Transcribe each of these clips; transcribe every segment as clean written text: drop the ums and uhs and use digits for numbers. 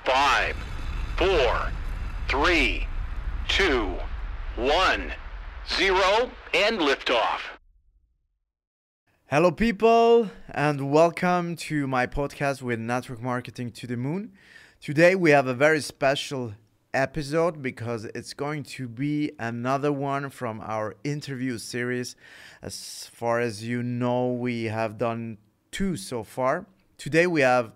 5, 4, 3, 2, 1, 0, and liftoff. Hello people, and welcome to my podcast with Network Marketing to the Moon. Today we have a very special episode because it's going to be another one from our interview series. As far as you know, we have done 2 so far. Today we have,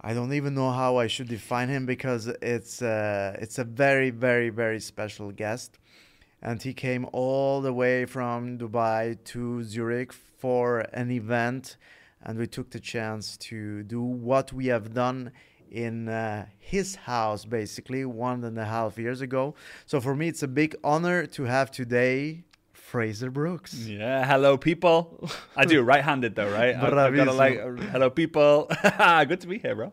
I don't even know how I should define him because it's a very, very, very special guest. And he came all the way from Dubai to Zurich for an event. And we took the chance to do what we have done in his house, basically, 1.5 years ago. So for me, it's a big honor to have today Frazer Brookes. Yeah, hello people. I do it right-handed though, right? I've got to like, hello people. Good to be here, bro.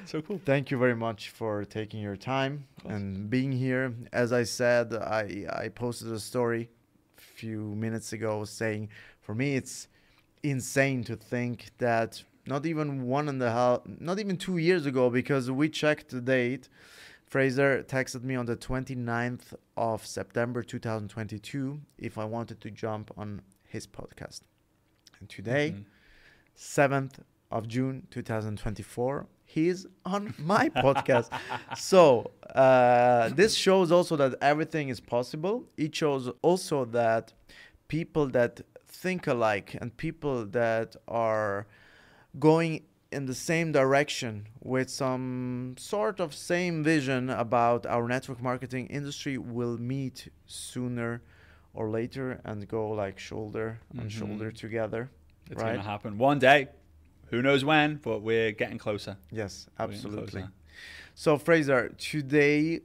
So cool. Thank you very much for taking your time and being here. As I said, I posted a story a few minutes ago saying, for me, it's insane to think that not even 2 years ago, because we checked the date, Frazer texted me on the 29th of September 2022 if I wanted to jump on his podcast. And today, 7th of June 2024, he's on my podcast. So this shows also that everything is possible. It shows also that people that think alike and people that are going in the same direction with some sort of same vision about our network marketing industry will meet sooner or later and go like shoulder on shoulder together. It's going to happen one day. Who knows when, but we're getting closer. Yes, absolutely. So Frazer, today,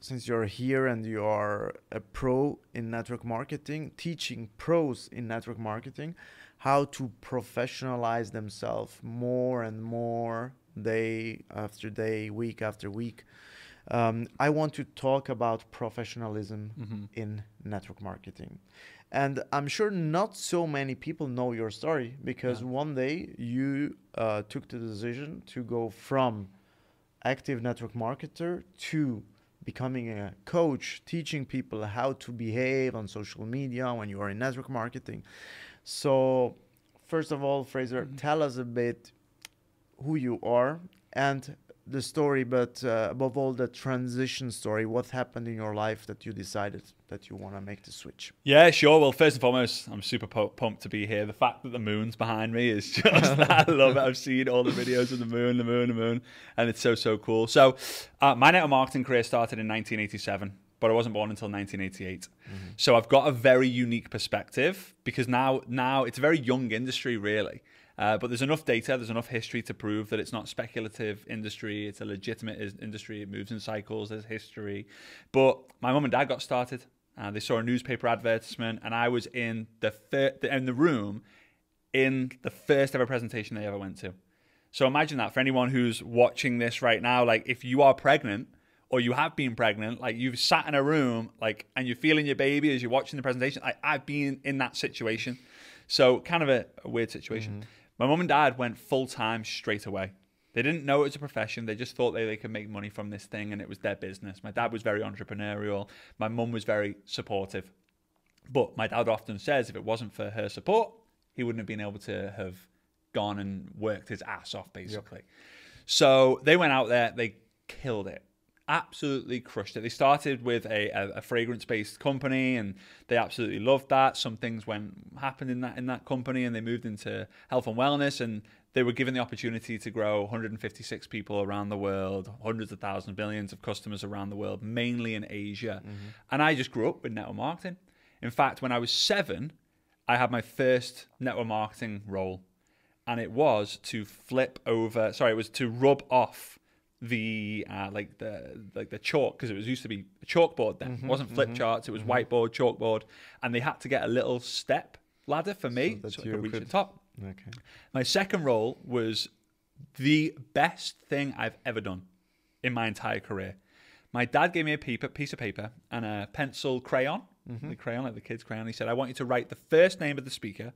since you're here and you are a pro in network marketing, teaching pros in network marketing how to professionalize themselves more and more day after day, week after week. I want to talk about professionalism in network marketing. And I'm sure not so many people know your story because one day you took the decision to go from active network marketer to becoming a coach, teaching people how to behave on social media when you are in network marketing. So first of all, Frazer, tell us a bit who you are and the story, but above all, the transition story. What happened in your life that you decided that you want to make the switch? Yeah, sure. Well, first and foremost, I'm super pumped to be here. The fact that the moon's behind me is just, I love it. I've seen all the videos of the moon, and it's so cool. So my network marketing career started in 1987. But I wasn't born until 1988. So I've got a very unique perspective because now it's a very young industry, really. But there's enough data, there's enough history to prove that it's not speculative industry. It's a legitimate industry. It moves in cycles. There's history. But my mum and dad got started. They saw a newspaper advertisement, and I was in the room in the first ever presentation they ever went to. So imagine that for anyone who's watching this right now. Like, if you are pregnant, or you have been pregnant, like you've sat in a room, like, and you're feeling your baby as you're watching the presentation. I've been in that situation. So kind of a weird situation. My mum and dad went full time straight away. They didn't know it was a profession. They just thought they could make money from this thing and it was their business. My dad was very entrepreneurial. My mum was very supportive. But my dad often says if it wasn't for her support, he wouldn't have been able to have gone and worked his ass off, basically. So they went out there, they killed it. Absolutely crushed it. They started with a fragrance-based company, and they absolutely loved that. Some things happened in that company, and they moved into health and wellness, and they were given the opportunity to grow 156 people around the world, hundreds of thousands, billions of customers around the world, mainly in Asia. And I just grew up with network marketing. In fact, when I was 7, I had my first network marketing role, and it was to rub off the chalk, because it used to be a chalkboard then. It wasn't flip charts, it was whiteboard, chalkboard, and they had to get a little step ladder for me so I could reach the top. Okay. My second role was the best thing I've ever done in my entire career. My dad gave me a piece of paper and a pencil crayon, the crayon, like the kid's crayon. He said, I want you to write the first name of the speaker,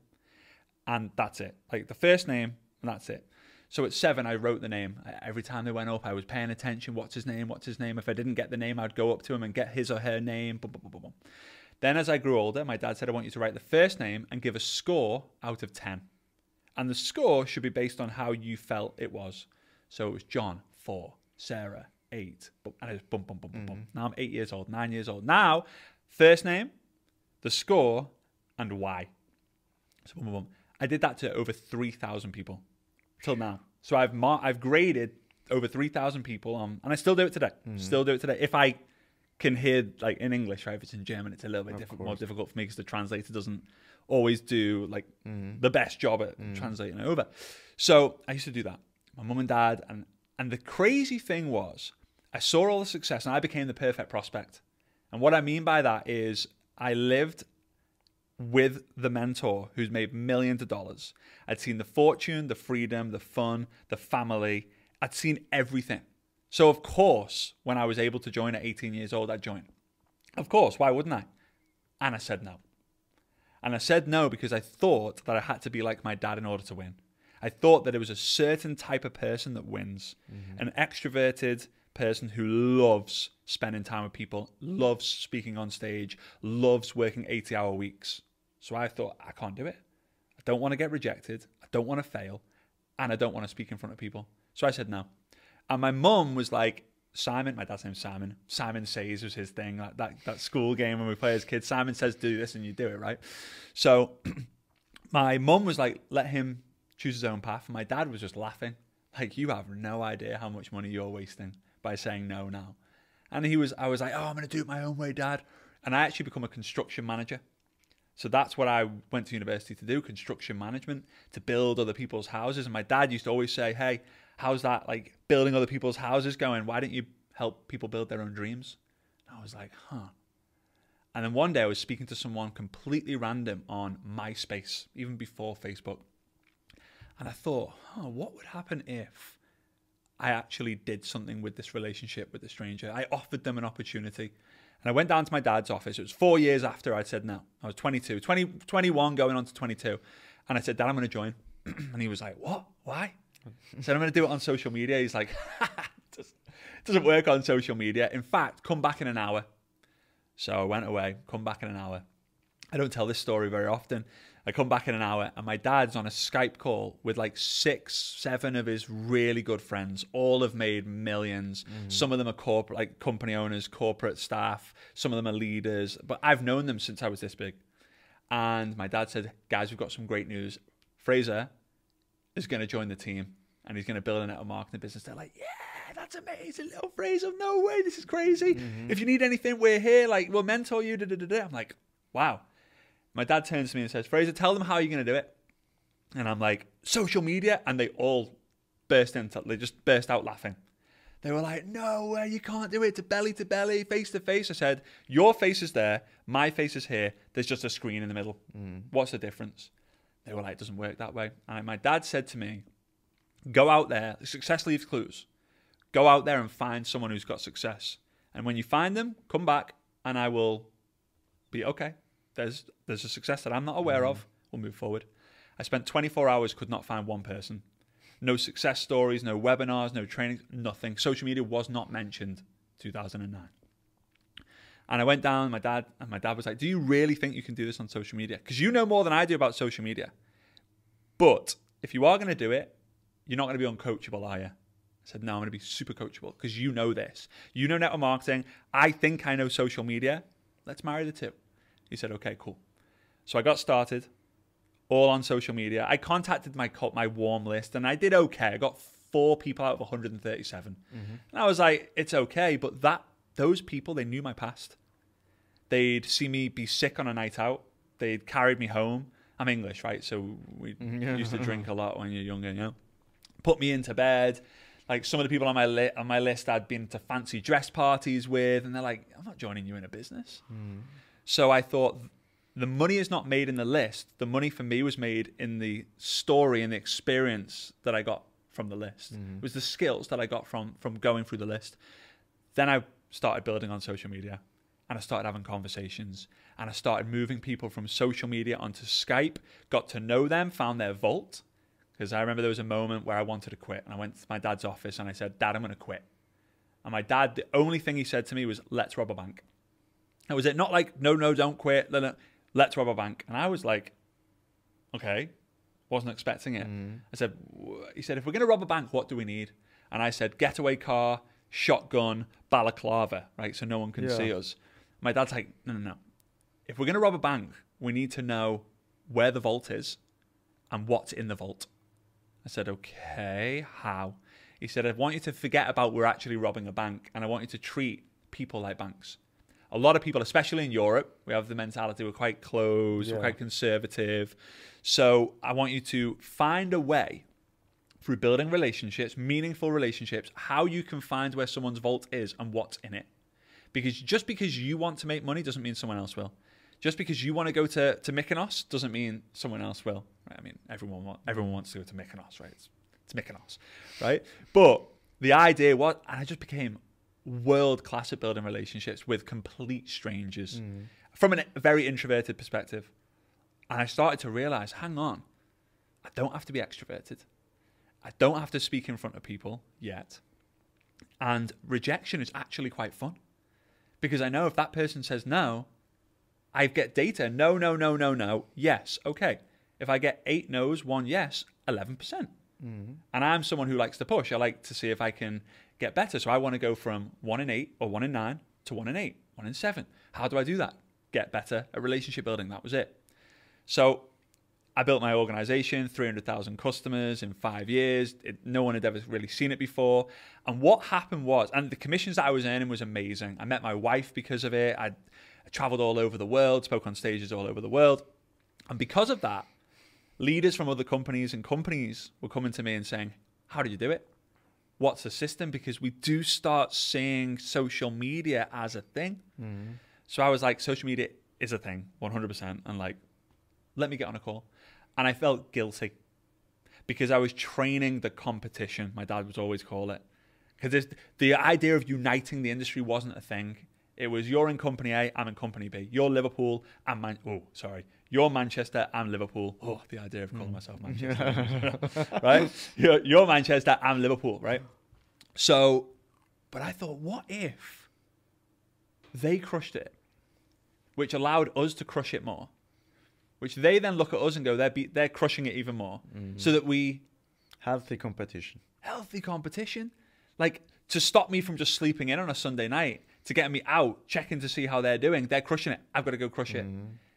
and that's it. Like the first name, and that's it. So at 7, I wrote the name. Every time they went up, I was paying attention. What's his name? What's his name? If I didn't get the name, I'd go up to him and get his or her name. Boom, boom, boom, boom, boom. Then as I grew older, my dad said, I want you to write the first name and give a score out of 10. And the score should be based on how you felt it was. So it was John, 4, Sarah, 8. And it was boom, boom, boom, boom, boom. Now I'm 8 years old, 9 years old. Now, first name, the score, and why. So boom, boom, boom. I did that to over 3,000 people till now. So I've graded over 3,000 people on, and I still do it today. Still do it today. If I can hear, like in English, right? If it's in German, it's a little bit more difficult for me because the translator doesn't always do like the best job at translating it over. So I used to do that. My mum and dad, and the crazy thing was, I saw all the success and I became the perfect prospect. And what I mean by that is I lived with the mentor who's made millions of dollars. I'd seen the fortune, the freedom, the fun, the family. I'd seen everything. So of course, when I was able to join at 18 years old, I'd join. Of course, why wouldn't I? And I said no. And I said no because I thought that I had to be like my dad in order to win. I thought that there was a certain type of person that wins. An extroverted person who loves spending time with people, loves speaking on stage, loves working 80-hour weeks. So I thought, I can't do it. I don't want to get rejected. I don't want to fail. And I don't want to speak in front of people. So I said no. And my mum was like, Simon, my dad's name's Simon. Simon Says was his thing. That school game when we play as kids. Simon says, do this, and you do it, right? So my mum was like, let him choose his own path. And my dad was just laughing. Like, you have no idea how much money you're wasting by saying no now. And I was like, oh, I'm going to do it my own way, Dad. And I actually become a construction manager. So that's what I went to university to do, construction management, to build other people's houses. And my dad used to always say, hey, how's that, like, building other people's houses going? Why don't you help people build their own dreams? And I was like, huh. And then one day I was speaking to someone completely random on MySpace, even before Facebook. And I thought, what would happen if I actually did something with this relationship with the stranger? I offered them an opportunity. And I went down to my dad's office. It was 4 years after I'd said no. I was 21 going on to 22. And I said, Dad, I'm going to join. And he was like, what? Why? I said, I'm going to do it on social media. He's like, it doesn't work on social media. In fact, come back in an hour. So I went away, come back in an hour. I don't tell this story very often. I come back in an hour and my dad's on a Skype call with like 6, 7 of his really good friends. All have made millions. Some of them are corporate, like company owners, corporate staff. Some of them are leaders. But I've known them since I was this big. And my dad said, guys, we've got some great news. Frazer is going to join the team and he's going to build a network marketing business. They're like, yeah, that's amazing. Little Frazer, no way, this is crazy. If you need anything, we're here. Like, we'll mentor you. I'm like, wow. My dad turns to me and says, Frazer, tell them how you're going to do it. And I'm like, social media? And they all they just burst out laughing. They were like, no way, you can't do it. To belly, face to face. I said, your face is there. My face is here. There's just a screen in the middle. What's the difference? They were like, it doesn't work that way. And my dad said to me, go out there. Success leaves clues. Go out there and find someone who's got success. And when you find them, come back and I will be okay. There's a success that I'm not aware of. We'll move forward. I spent 24 hours, could not find one person. No success stories, no webinars, no training, nothing. Social media was not mentioned 2009. And I went down, my dad was like, do you really think you can do this on social media? Because you know more than I do about social media. But if you are going to do it, you're not going to be uncoachable, are you? I said, no, I'm going to be super coachable because you know this. You know network marketing. I think I know social media. Let's marry the two. He said, okay, cool. So I got started all on social media. I contacted my warm list and I did okay. I got 4 people out of 137. And I was like, it's okay. But those people, they knew my past. They'd see me be sick on a night out. They'd carried me home. I'm English, right? So we used to drink a lot when you're younger, you know. Put me into bed. Like some of the people on my list I'd been to fancy dress parties with. And they're like, I'm not joining you in a business. So I thought, the money is not made in the list. The money for me was made in the story and the experience that I got from the list. It was the skills that I got from going through the list. Then I started building on social media and I started having conversations and I started moving people from social media onto Skype, got to know them, found their vault, Because I remember there was a moment where I wanted to quit. And I went to my dad's office and I said, Dad, I'm going to quit. And my dad, the only thing he said to me was, let's rob a bank. That was it. Not like, no, don't quit. No, let's rob a bank. And I was like, okay. Wasn't expecting it. I said, he said, if we're going to rob a bank, what do we need? And I said, getaway car, shotgun, balaclava, right? So no one can see us. My dad's like, no. If we're going to rob a bank, we need to know where the vault is and what's in the vault. I said, okay, how? He said, I want you to forget about we're actually robbing a bank, and I want you to treat people like banks. A lot of people, especially in Europe, we have the mentality we're quite closed, we're quite conservative. So I want you to find a way through building relationships, meaningful relationships, how you can find where someone's vault is and what's in it. Because just because you want to make money doesn't mean someone else will. Just because you want to go to Mykonos doesn't mean someone else will. Right? I mean, everyone wants to go to Mykonos, right? It's Mykonos, right? But the idea was, and I just became world-class at building relationships with complete strangers from a very introverted perspective. And I started to realize, hang on, I don't have to be extroverted. I don't have to speak in front of people yet. And rejection is actually quite fun. Because I know if that person says no, I get data. No. Yes. Okay. If I get 8 no's, 1 yes, 11%. And I'm someone who likes to push. I like to see if I can get better. So I want to go from 1 in 8 or 1 in 9 to 1 in 8, 1 in 7. How do I do that? Get better at relationship building. That was it. So I built my organization, 300,000 customers in 5 years. No one had ever really seen it before. And what happened was, and the commissions that I was earning was amazing. I met my wife because of it. I traveled all over the world, spoke on stages all over the world. And because of that, leaders from other companies and companies were coming to me and saying, how did you do it? What's the system? Because we do start seeing social media as a thing. So I was like, social media is a thing, 100%. And like, let me get on a call. And I felt guilty because I was training the competition, my dad would always call it. Because the idea of uniting the industry wasn't a thing. It was, you're in company A, I'm in company B. You're Liverpool, you're Manchester, I'm Liverpool. Oh, the idea of calling myself Manchester. Right? You're Manchester, I'm Liverpool, right? So, but I thought, what if they crushed it, which allowed us to crush it more? Which they then look at us and go, they're crushing it even more. So that we... Healthy competition. Like, to stop me from just sleeping in on a Sunday night, to get me out, checking to see how they're doing. They're crushing it. I've got to go crush it.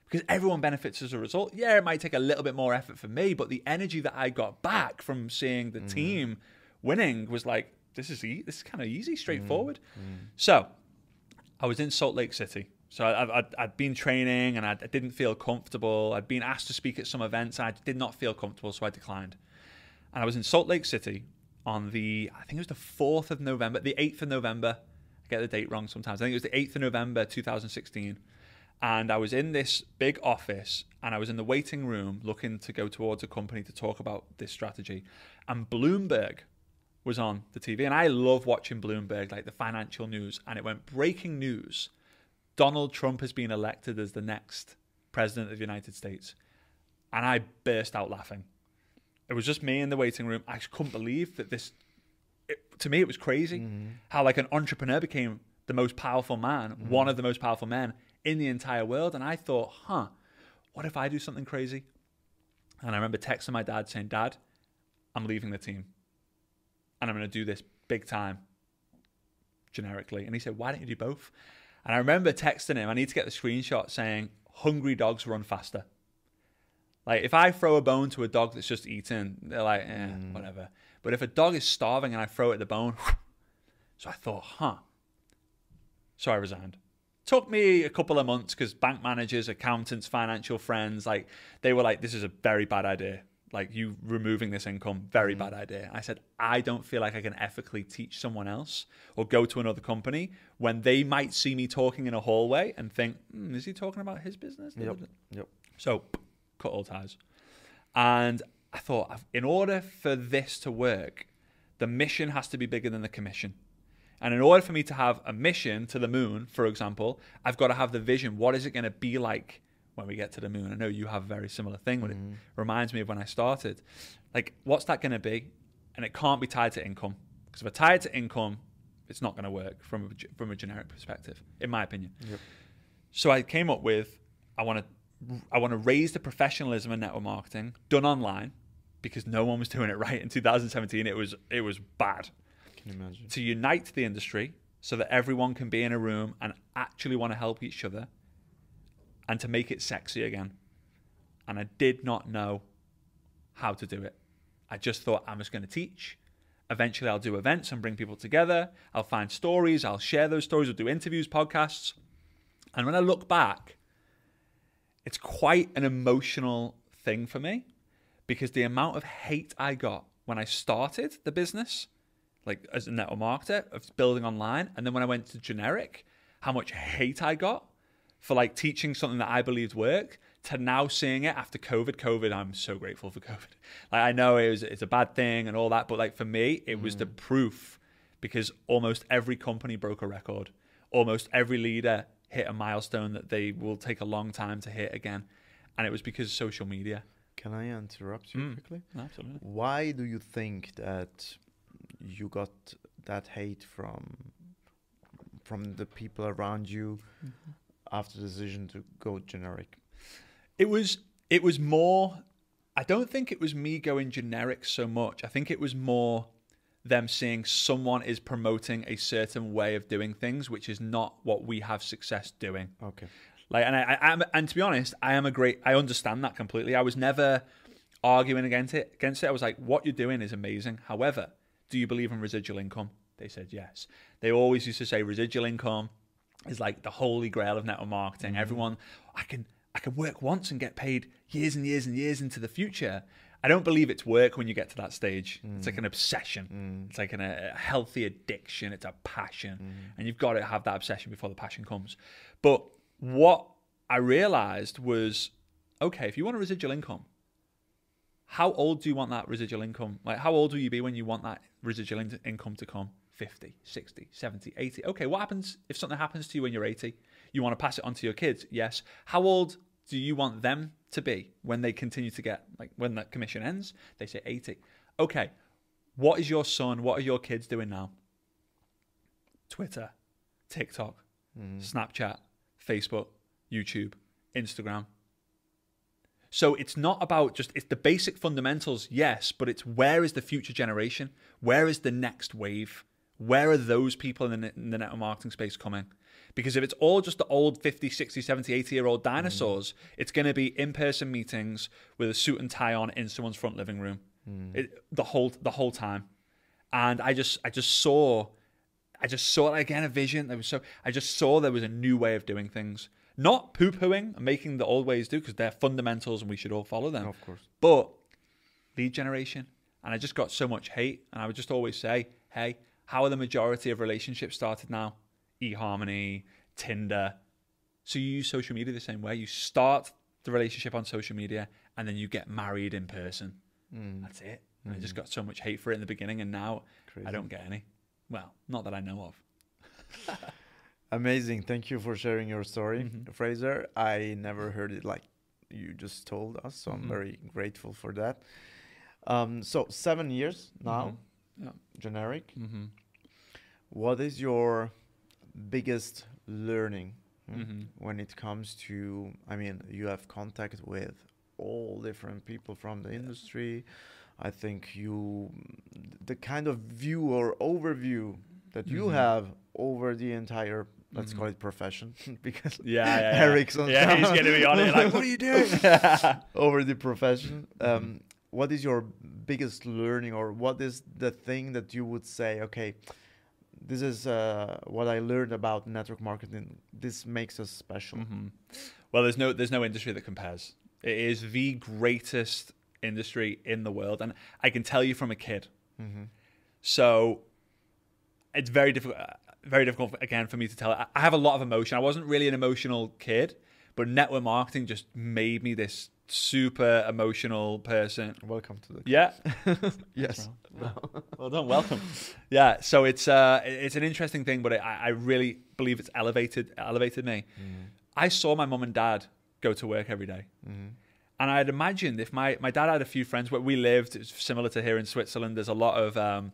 Because everyone benefits as a result. Yeah, it might take a little bit more effort for me, but the energy that I got back from seeing the team winning was like, this is kind of easy, straightforward. So I was in Salt Lake City. So I'd been training and I didn't feel comfortable. I'd been asked to speak at some events and I did not feel comfortable, so I declined. And I was in Salt Lake City on I think it was the 4th of November, the 8th of November. I get the date wrong sometimes. I think it was the 8th of November, 2016. And I was in this big office and I was in the waiting room looking to go towards a company to talk about this strategy. And Bloomberg was on the TV. And I love watching Bloomberg, like the financial news. And it went, breaking news. Donald Trump has been elected as the next president of the United States. And I burst out laughing. It was just me in the waiting room. I just couldn't believe that to me, it was crazy how like an entrepreneur became the most powerful man, one of the most powerful men in the entire world. And I thought, what if I do something crazy? And I remember texting my dad saying, Dad, I'm leaving the team and I'm going to do this big time generically. And he said, why don't you do both? And I remember texting him, I need to get the screenshot saying, hungry dogs run faster. Like, if I throw a bone to a dog that's just eating, they're like, whatever. But if a dog is starving and I throw it the bone, so I thought, So I resigned. Took me a couple of months because bank managers, accountants, financial friends, like, they were like, this is a very bad idea. Like, you removing this income, very bad idea. I said, I don't feel like I can ethically teach someone else or go to another company when they might see me talking in a hallway and think, is he talking about his business? Yep. So, cut all ties. And I thought, in order for this to work, the mission has to be bigger than the commission. And in order for me to have a mission to the moon, for example, I've got to have the vision. What is it going to be like when we get to the moon. I know you have a very similar thing, but it reminds me of when I started. Like, what's that going to be? And it can't be tied to income. Because if I tie it to income, it's not going to work from a generic perspective, in my opinion. Yep. So I came up with, I want to raise the professionalism in network marketing done online, because no one was doing it right in 2017. It was bad. Can you imagine? To unite the industry so that everyone can be in a room and actually want to help each other, and to make it sexy again. And I did not know how to do it. I just thought, I'm just going to teach. Eventually I'll do events and bring people together. I'll find stories. I'll share those stories. I'll do interviews, podcasts. And when I look back, it's quite an emotional thing for me, because the amount of hate I got when I started the business, like as a network marketer, of building online, and then when I went to generic, how much hate I got for like teaching something that I believed worked, to now seeing it after COVID, I'm so grateful for COVID. Like, I know it's a bad thing and all that, but like for me, it was the proof, because almost every company broke a record. Almost every leader hit a milestone that they will take a long time to hit again. And it was because of social media. Can I interrupt you quickly? Absolutely. Why do you think that you got that hate from the people around you after the decision to go generic? It was more, I don't think it was me going generic so much. I think it was more them seeing someone is promoting a certain way of doing things, which is not what we have success doing. Okay. Like, and to be honest, I understand that completely. I was never arguing against it. I was like, what you're doing is amazing. However, do you believe in residual income? They said yes. They always used to say residual income is like the holy grail of network marketing. Everyone, I can work once and get paid years and years and years into the future. I don't believe it's work when you get to that stage. It's like an obsession. It's like a healthy addiction. It's a passion. And you've got to have that obsession before the passion comes. But what I realized was, okay, if you want a residual income, how old do you want that residual income? Like, how old will you be when you want that residual income to come? 50, 60, 70, 80. Okay, what happens if something happens to you when you're 80? You want to pass it on to your kids? Yes. How old do you want them to be when they continue to get, like, when that commission ends? They say 80. Okay, what is your son, what are your kids doing now? Twitter, TikTok, Snapchat, Facebook, YouTube, Instagram. So it's not about just, it's the basic fundamentals, yes, but it's where is the future generation? Where is the next wave? Where are those people in the network marketing space coming? Because if it's all just the old 50, 60, 70, 80-year-old dinosaurs, it's going to be in-person meetings with a suit and tie on in someone's front living room the whole time. And I just saw again a vision. I just saw there was a new way of doing things. Not poo-pooing and making the old ways do, because they're fundamentals and we should all follow them. Of course. But lead generation. And I just got so much hate. And I would just always say, hey, how are the majority of relationships started now? eHarmony, Tinder. So you use social media the same way. You start the relationship on social media and then you get married in person. That's it. And I just got so much hate for it in the beginning, and now I don't get any. Well, not that I know of. Amazing. Thank you for sharing your story, Frazer. I never heard it like you just told us, so I'm very grateful for that. So 7 years now, generic. What is your biggest learning when it comes to, I mean, you have contact with all different people from the industry. I think the kind of view or overview that you have over the entire, let's call it profession, because Eric's on he's going to be on it like, what are you doing? Over the profession. What is your biggest learning, or what is the thing that you would say, okay, this is what I learned about network marketing. This makes us special. Well, there's no industry that compares. It is the greatest industry in the world, and I can tell you from a kid. So it's very difficult again for me to tell. I have a lot of emotion. I wasn't really an emotional kid, but network marketing just made me this super emotional person. Welcome to the yes. Well done. Welcome. Yeah. So it's an interesting thing, but I really believe it's elevated me. I saw my mum and dad go to work every day. And I'd imagined if my dad had a few friends where we lived, it's similar to here in Switzerland, there's a lot of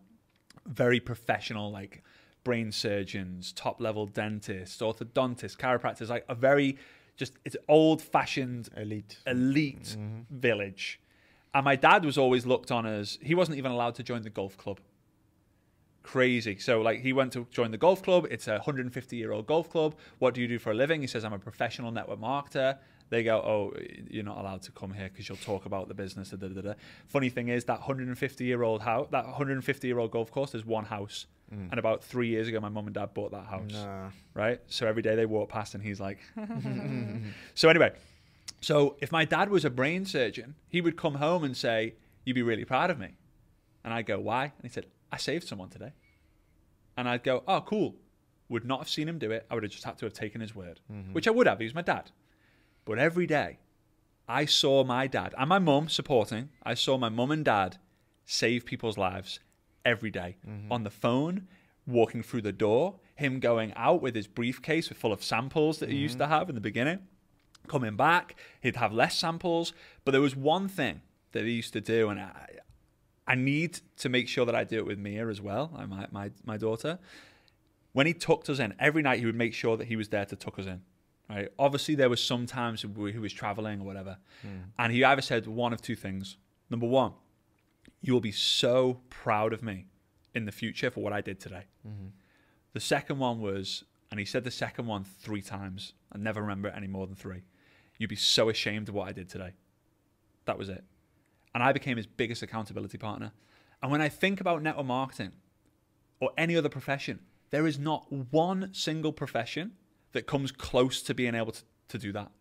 very professional, like brain surgeons, top level dentists, orthodontists, chiropractors, like a very it's old fashioned elite village. And my dad was always looked on as, he wasn't even allowed to join the golf club. Crazy. So like he went to join the golf club. It's a 150-year-old golf club. What do you do for a living? He says, I'm a professional network marketer. They go, oh, you're not allowed to come here because you'll talk about the business. Da, da, da, da. Funny thing is that 150-year-old house, that 150-year-old golf course is one house. And about 3 years ago, my mum and dad bought that house. Right? So every day they walk past and he's like, so anyway, so if my dad was a brain surgeon, he would come home and say, you'd be really proud of me. And I'd go, why? And he said, I saved someone today. And I'd go, oh, cool. Would not have seen him do it. I would have just had to have taken his word, which I would have. He was my dad. But every day, I saw my dad and my mum supporting. I saw my mum and dad save people's lives every day on the phone, walking through the door, him going out with his briefcase full of samples that he used to have in the beginning, coming back, he'd have less samples. But there was one thing that he used to do, and I need to make sure that I do it with Mia as well, my daughter. When he tucked us in, every night he would make sure that he was there to tuck us in. Right? Obviously, there was some times he was traveling or whatever, and he either said one of two things. Number one, you will be so proud of me in the future for what I did today. The second one was, and he said the second one 3 times. I never remember it any more than 3. You'd be so ashamed of what I did today. That was it. And I became his biggest accountability partner. And when I think about network marketing or any other profession, there is not one single profession that comes close to being able to do that.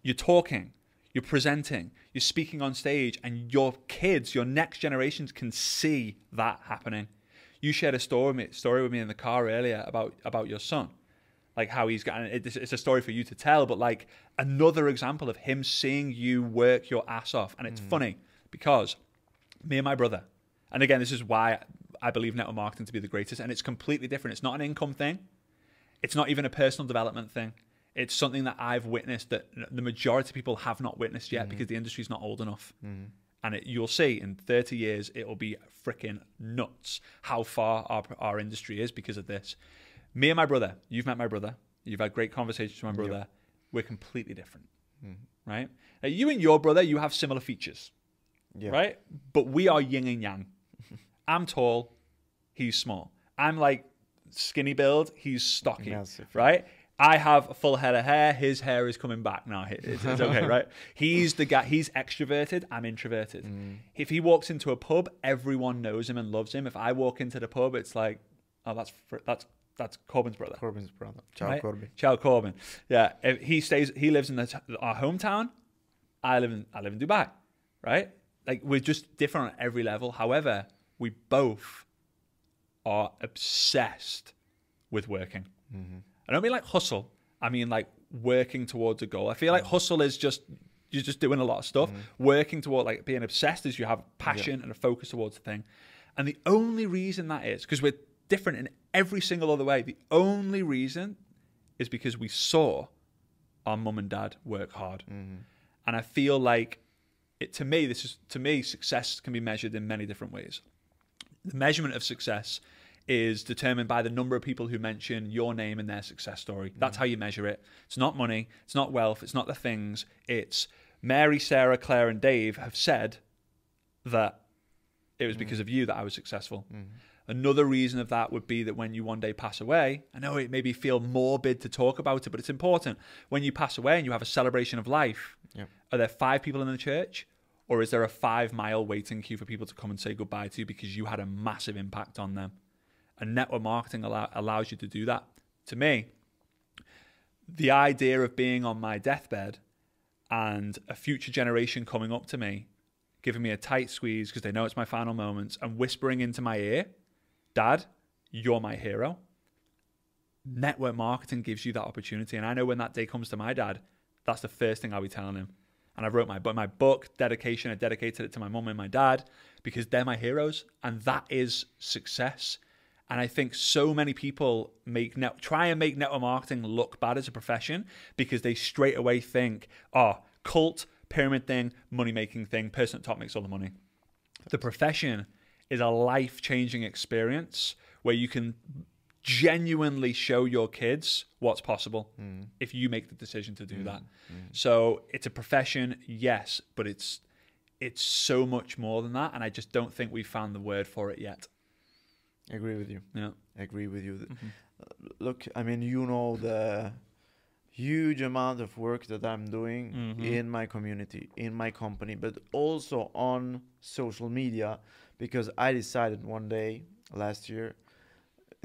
You're talking, you're presenting, you're speaking on stage, and your kids, your next generations can see that happening. You shared a story with me in the car earlier about your son, like how he's got, it's a story for you to tell, but like another example of him seeing you work your ass off. And it's funny because me and my brother, and again, this is why I believe network marketing to be the greatest, and it's completely different. It's not an income thing. It's not even a personal development thing. It's something that I've witnessed that the majority of people have not witnessed yet because the industry's not old enough. And you'll see in 30 years, it'll be freaking nuts how far our industry is because of this. Me and my brother, you've met my brother. You've had great conversations with my brother. Yep. We're completely different, right? Now, you and your brother, you have similar features, right? But we are yin and yang. I'm tall, he's small. I'm like skinny build, he's stocky, right? I have a full head of hair. His hair is coming back now. It's okay, right? He's the guy. He's extroverted. I'm introverted. If he walks into a pub, everyone knows him and loves him. If I walk into the pub, it's like, oh, that's Corbin's brother. Corbin's brother. Ciao, right? Corbin. Ciao, Corbin. Yeah. If he lives in our hometown. I live in Dubai, right? Like we're just different on every level. However, we both are obsessed with working. I don't mean like hustle. I mean like working towards a goal. I feel like hustle is you're just doing a lot of stuff. Working toward like being obsessed is you have passion and a focus towards the thing. And the only reason that is, because we're different in every single other way, the only reason is because we saw our mum and dad work hard. And I feel like to me, success can be measured in many different ways. The measurement of success is determined by the number of people who mention your name in their success story. That's how you measure it. It's not money. It's not wealth. It's not the things. It's Mary, Sarah, Claire, and Dave have said that it was because of you that I was successful. Another reason of that would be that when you one day pass away, I know it maybe feel morbid to talk about it, but it's important. When you pass away and you have a celebration of life, are there 5 people in the church? Or is there a 5-mile waiting queue for people to come and say goodbye to you because you had a massive impact on them? And network marketing allows you to do that. To me, the idea of being on my deathbed and a future generation coming up to me, giving me a tight squeeze because they know it's my final moments and whispering into my ear, Dad, you're my hero. Network marketing gives you that opportunity. And I know when that day comes to my dad, that's the first thing I'll be telling him. And I wrote my book, Dedication. I dedicated it to my mum and my dad because they're my heroes. And that is success. And I think so many people try and make network marketing look bad as a profession because they straight away think, oh, cult, pyramid thing, money-making thing, person at top makes all the money. The profession is a life-changing experience where you can genuinely show your kids what's possible if you make the decision to do that. So it's a profession, yes, but it's so much more than that, and I just don't think we've found the word for it yet. I agree with you. Yeah. I agree with you. Look, I mean, you know the huge amount of work that I'm doing in my community, in my company, but also on social media, because I decided one day last year,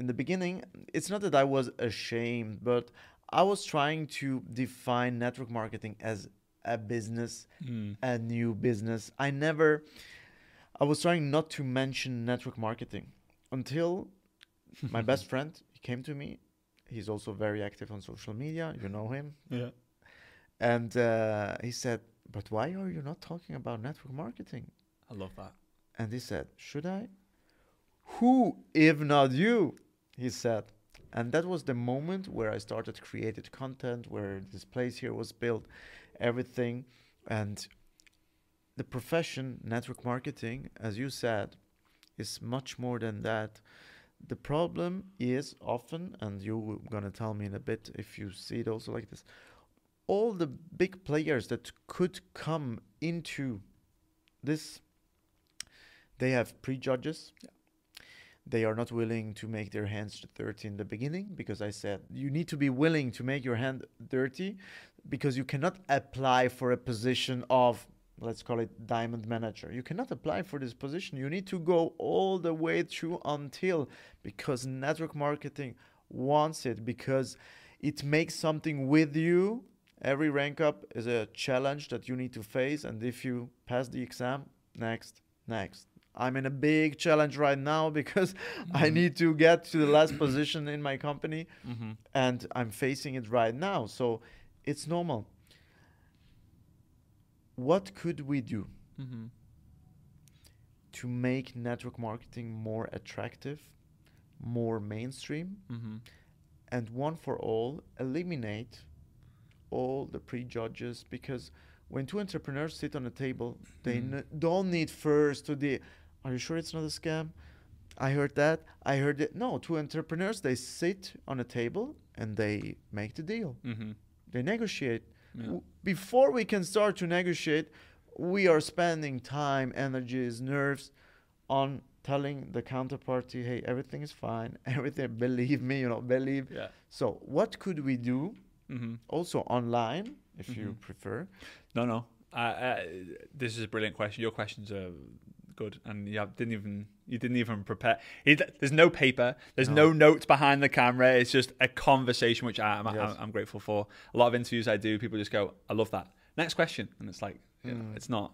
in the beginning, it's not that I was ashamed, but I was trying to define network marketing as a business, a new business. I was trying not to mention network marketing until my best friend, he came to me. He's also very active on social media. You know him. Yeah. And he said, but why are you not talking about network marketing? I love that. And he said, should I? Who, if not you? He said. And that was the moment where I started created content, where this place here was built, everything. And the profession, network marketing, as you said, is much more than that. The problem is often, and you're going to tell me in a bit if you see it also like this, all the big players that could come into this, they have prejudges. Yeah. They are not willing to make their hands dirty in the beginning, because I said you need to be willing to make your hand dirty, because you cannot apply for a position of, let's call it diamond manager. You cannot apply for this position. You need to go all the way through until, because network marketing wants it, because it makes something with you. Every rank up is a challenge that you need to face. And if you pass the exam, next. I'm in a big challenge right now because I need to get to the last position in my company, and I'm facing it right now. So it's normal. What could we do to make network marketing more attractive, more mainstream, and one for all, eliminate all the prejudges? Because when two entrepreneurs sit on a table, they don't need first to are you sure it's not a scam? I heard that. I heard it. No, two entrepreneurs, they sit on a table and they make the deal. They negotiate. Yeah. Before we can start to negotiate, we are spending time, energies, nerves on telling the counterparty, hey, everything is fine. Everything, believe me, believe. Yeah. So what could we do also online, if you prefer? No. This is a brilliant question. Your questions are good, and you didn't even prepare. There's no paper, there's no notes behind the camera. It's just a conversation, which I'm grateful for. A lot of interviews I do, people just go, I love that, next question, and it's like, it's not.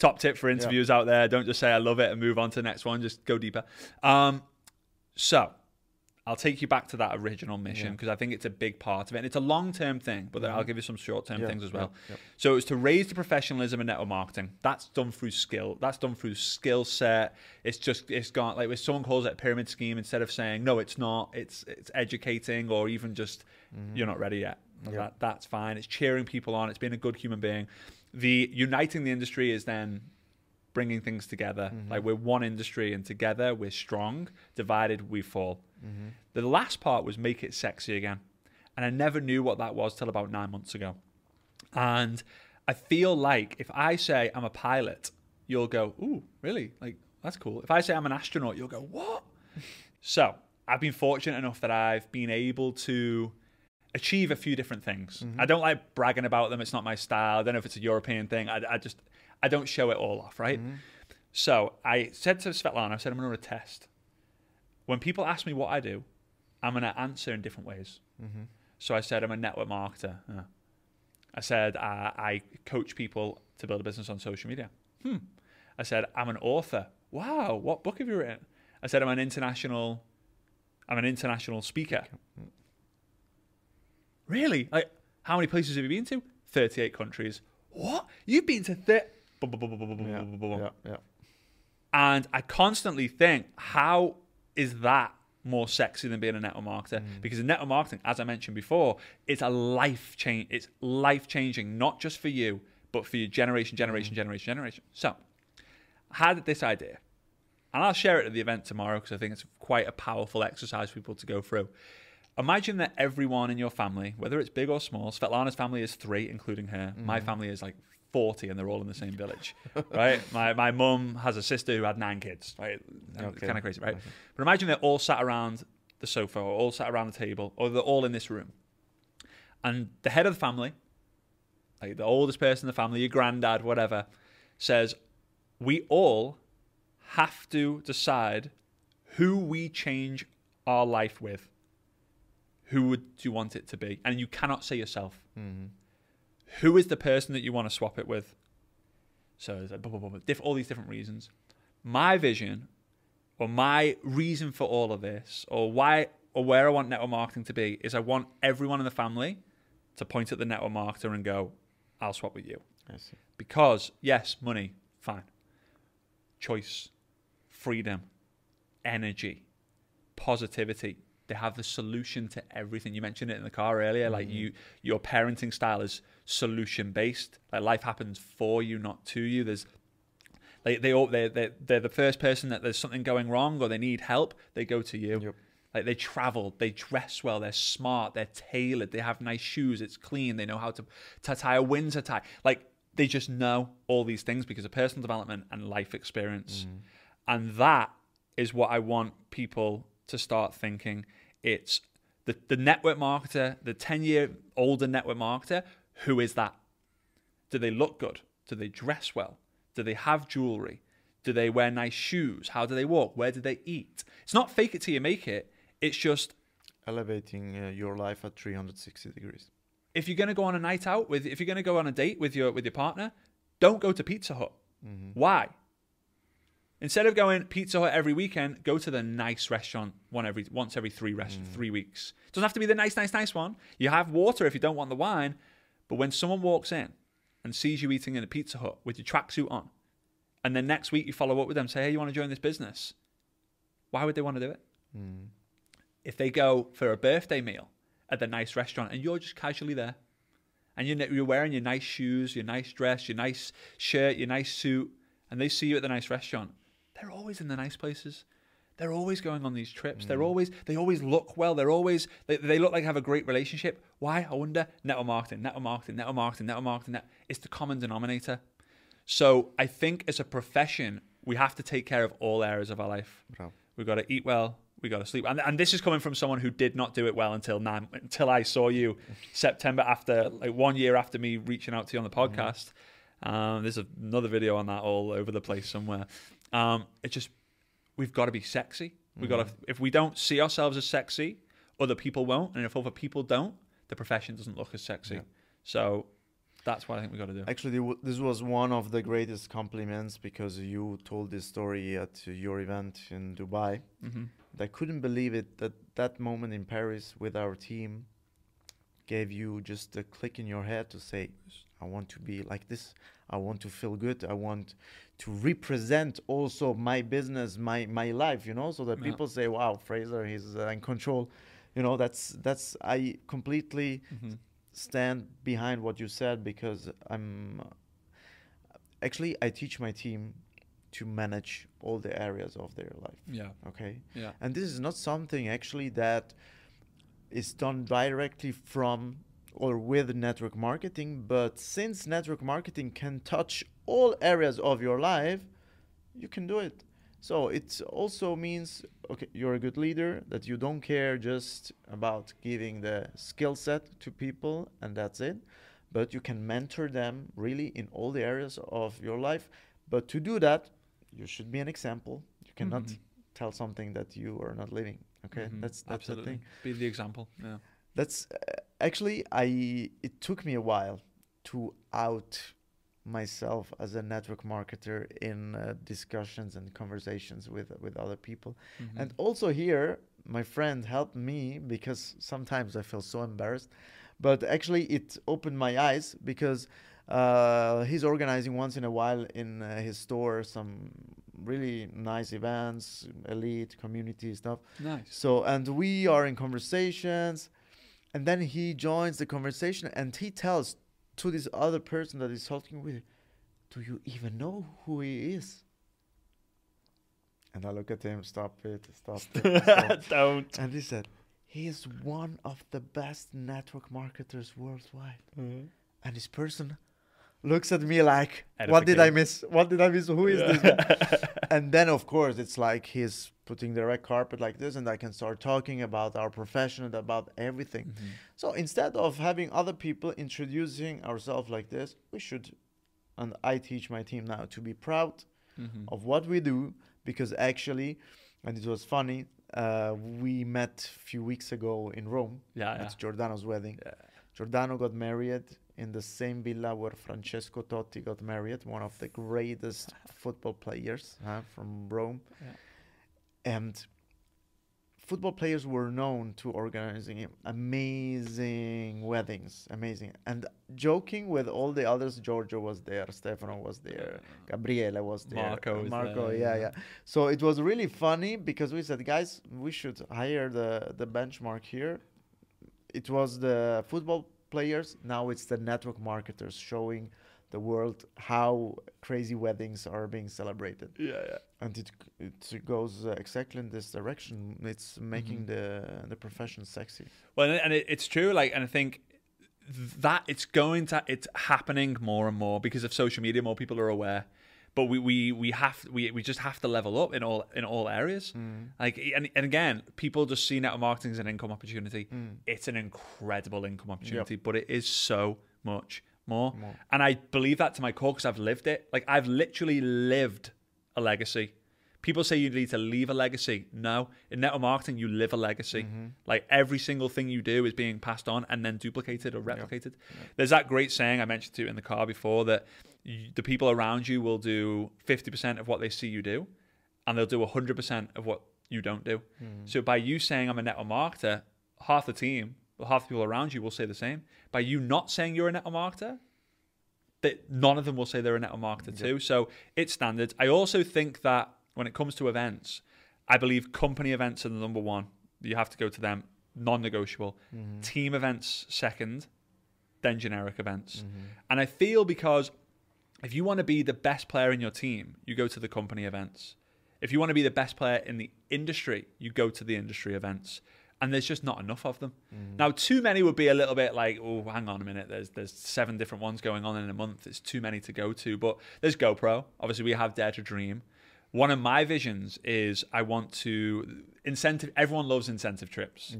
Top tip for interviews out there: don't just say I love it and move on to the next one, just go deeper. So I'll take you back to that original mission, because I think it's a big part of it. And it's a long-term thing, but I'll give you some short-term things as well. So it's to raise the professionalism in network marketing. That's done through skill. That's done through skill set. It's gone, like, if someone calls it a pyramid scheme, instead of saying, no, it's not, it's educating, or even just, you're not ready yet. That's fine. It's cheering people on. It's being a good human being. The uniting the industry is then bringing things together. Like, we're one industry, and together we're strong. Divided, we fall. The last part was make it sexy again. And I never knew what that was till about 9 months ago. And I feel like if I say I'm a pilot, you'll go, ooh, really? Like, that's cool. If I say I'm an astronaut, you'll go, what? So I've been fortunate enough that I've been able to achieve a few different things. I don't like bragging about them. It's not my style. I don't know if it's a European thing. I don't show it all off, right? So I said to Svetlana, I said, I'm going to test. When people ask me what I do, I'm going to answer in different ways. So I said, I'm a network marketer. I said, I coach people to build a business on social media. I said, I'm an author. Wow, what book have you written? I said, I'm an international speaker. Really? Like, how many places have you been to? 38 countries. What? You've been to And I constantly think, how is that more sexy than being a network marketer, because in network marketing, as I mentioned before, it's a life change. It's life changing, not just for you, but for your generation. So I had this idea, and I'll share it at the event tomorrow because I think it's quite a powerful exercise for people to go through. Imagine that everyone in your family, whether it's big or small, Svetlana's family is 3, including her. My family is like 40, and they're all in the same village, right? My mum has a sister who had 9 kids, right? Okay. Kind of crazy, right? Okay. But imagine they're all sat around the sofa, or all sat around the table, or they're all in this room. And the head of the family, like the oldest person in the family, your granddad, whatever, says, we all have to decide who we change our life with. Who would you want it to be? And you cannot say yourself. Who is the person that you want to swap it with? So there's like all these different reasons. My vision, or my reason for all of this, or where I want network marketing to be, is I want everyone in the family to point at the network marketer and go, I'll swap with you. I see. Because yes, money, fine. Choice, freedom, energy, positivity. They have the solution to everything. You mentioned it in the car earlier. Like your parenting style is solution based. Like life happens for you, not to you. There's like they're the first person that there's something going wrong or they need help, they go to you. Yep. Like they travel, they dress well, they're smart, they're tailored, they have nice shoes, it's clean, they know how to tie a Windsor tie. Like they just know all these things because of personal development and life experience. And that is what I want people to start thinking. It's the network marketer, the 10-year older network marketer. Who is that? Do they look good? Do they dress well? Do they have jewelry? Do they wear nice shoes? How do they walk? Where do they eat? It's not fake it till you make it. It's just elevating your life at 360 degrees. If you're going to go on a night out if you're going to go on a date with your partner, don't go to Pizza Hut. Why? Instead of going Pizza Hut every weekend, go to the nice restaurant once every 3 weeks. It doesn't have to be the nice one. You have water if you don't want the wine. But when someone walks in and sees you eating in a Pizza Hut with your tracksuit on, and then next week you follow up with them, say, hey, you want to join this business? Why would they want to do it? If they go for a birthday meal at the nice restaurant and you're just casually there, and you're wearing your nice shoes, your nice dress, your nice shirt, your nice suit, and they see you at the nice restaurant, they're always in the nice places. They're always going on these trips. They always look well. They look like they have a great relationship. Why? I wonder. Network marketing. It's the common denominator. So I think as a profession, we have to take care of all areas of our life. Wow. We've got to eat well. We got to sleep. And this is coming from someone who did not do it well until I saw you September, after like 1 year after me reaching out to you on the podcast. There's another video on that all over the place somewhere. It's just, we've got to be sexy. We've got to, if we don't see ourselves as sexy, other people won't. And if other people don't, the profession doesn't look as sexy. Yeah. So that's what I think we've got to do. Actually, this was one of the greatest compliments, because you told this story at your event in Dubai. I couldn't believe it that moment in Paris with our team gave you just a click in your head to say, I want to be like this. I want to feel good. I want to represent also my business, my life, so that people say, wow, Frazer, he's in control. That's I completely stand behind what you said, because I teach my team to manage all the areas of their life. Yeah. Okay. Yeah. And this is not something actually that is done directly from or with network marketing, but since network marketing can touch all areas of your life, you can do it. So it also means, okay, you're a good leader, that you don't care just about giving the skill set to people and that's it, but you can mentor them really in all the areas of your life. But to do that, you should be an example. You cannot tell something that you are not living. Okay, that's absolutely the thing. Be the example. Yeah. That's actually, it took me a while to out myself as a network marketer in discussions and conversations with other people. And also here, my friend helped me, because sometimes I feel so embarrassed. But actually, it opened my eyes, because he's organizing once in a while in his store some really nice events, elite community stuff. Nice. So, and we are in conversations, and then he joins the conversation, and he tells to this other person that he's talking with, "Do you even know who he is?" And I look at him, stop it. Don't. And he said, "He is one of the best network marketers worldwide." And this person looks at me like, "What did I miss? What did I miss? Who is this guy?" And then, of course, it's like he's putting the red carpet like this, and I can start talking about our profession and about everything. So instead of having other people introducing ourselves like this, we should, and I teach my team now to be proud of what we do, because actually, and it was funny, we met a few weeks ago in Rome at Giordano's wedding. Giordano got married in the same villa where Francesco Totti got married, one of the greatest football players from Rome. And football players were known to organizing amazing weddings, amazing. And joking with all the others, Giorgio was there, Stefano was there, Gabriele was there, Marco, yeah. So it was really funny because we said, guys, we should hire the benchmark here. It was the football players, now it's the network marketers showing the world how crazy weddings are being celebrated. And it goes exactly in this direction. It's making the profession sexy. Well, and it's true. Like, and I think that it's happening more and more because of social media. More people are aware, but we just have to level up in all areas. Like, and again, people just see network marketing as an income opportunity. It's an incredible income opportunity, but it is so much more. And I believe that to my core because I've lived it. Like, I've literally lived a legacy. People say you need to leave a legacy. No, in network marketing, you live a legacy. Like, every single thing you do is being passed on and then duplicated or replicated. There's that great saying I mentioned to you in the car before that the people around you will do 50% of what they see you do, and they'll do 100% of what you don't do. So by you saying I'm a network marketer, half the team, half the people around you will say the same. By you not saying you're a network marketer, that none of them will say they're a network marketer too. So it's standards. I also think that when it comes to events, I believe company events are the number one. You have to go to them, non-negotiable. Team events second, then generic events. And I feel because if you want to be the best player in your team, you go to the company events. If you want to be the best player in the industry, you go to the industry events. And there's just not enough of them. Now, too many would be a little bit like, oh, hang on a minute. There's 7 different ones going on in a month. It's too many to go to. But there's GoPro. Obviously, we have Dare to Dream. One of my visions is I want to everyone loves incentive trips.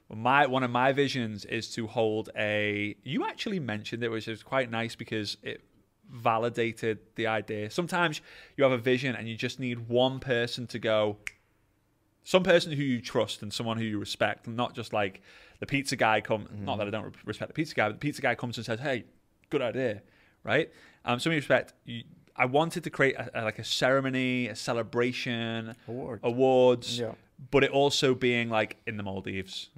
One of my visions is to hold you actually mentioned it, which is quite nice because it validated the idea. Sometimes you have a vision and you just need one person to go, some person who you trust and someone who you respect, and not just like the pizza guy not that I don't respect the pizza guy, but the pizza guy comes and says, hey, good idea, right? So in respect, I wanted to create a ceremony, a celebration, awards, but it also being like in the Maldives